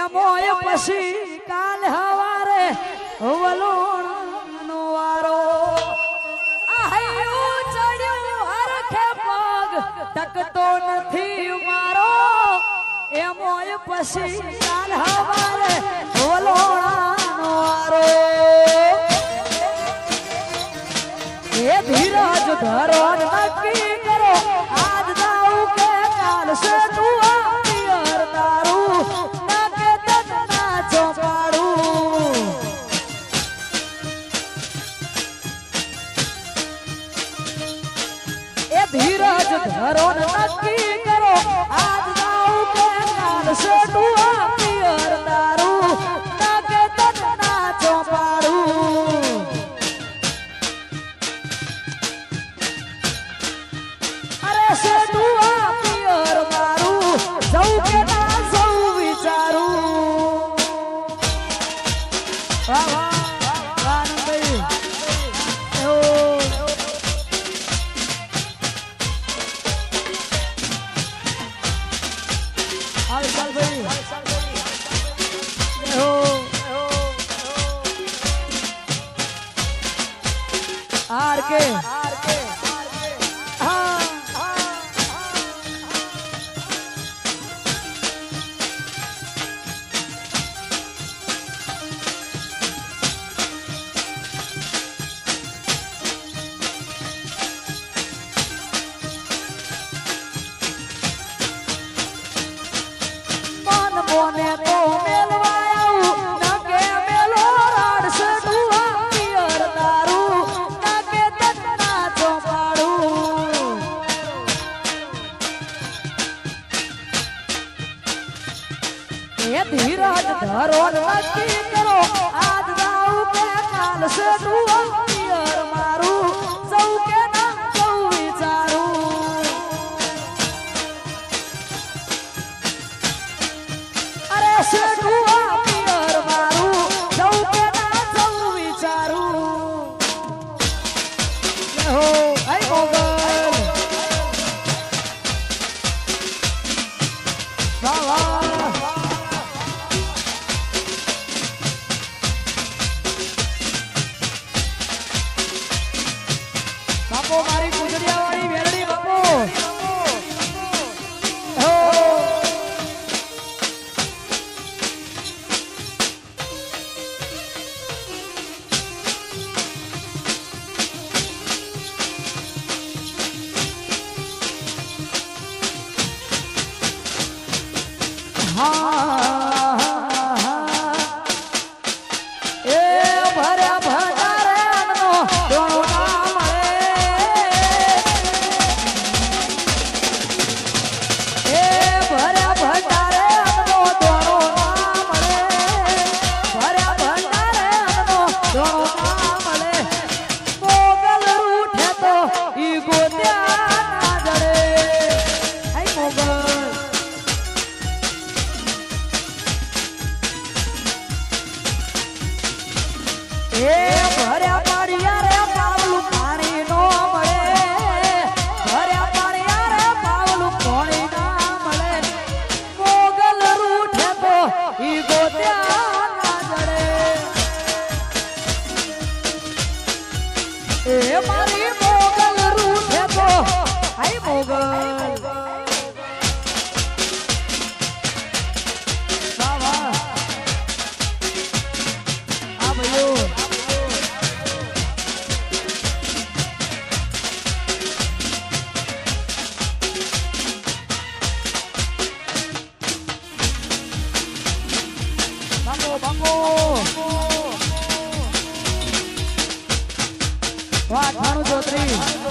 એમોય પછી કાલ હવારે વલોણનો વારો આહયું ચડ્યું હરખે પગ ટકતો નથી મારો એમોય પછી કાલ હવારે વલોણનો વારો એ ધીરજ ધરો નક્કી કરો આજ દાઉ કે કાલ સે તું પિયર દારૂ ના કે તન ના ચોપાડું એ ધીરજ ધરો નક્કી કરો આજ દાઉ કે કાલ સે તું પિયર દારૂ ના કે તન ના ચોપાડું से दुआ पियर मारू सौ के ना सौ विचारू वाह वाह वाह भाई ओ हाल चाल भाई ओ आर के मोने को मेलवायू न के मेलो राड से दुआ पियर दारू न के तन्ना चोपाड़ू ये धीरज धरो नक्की करो आज दाऊ के काल से दुआ पियर मारू सौ के ना सौ विचारू से दुआ पियर मारू सौ के ना सौ विचारू हो आई मोगल बाबा बापो मारी गुजरिया वाली वेरड़ी बापो मारी मोगल रूठे तो आई मोगल बाबा आ भयो bango bango वाह ठाणु चौधरी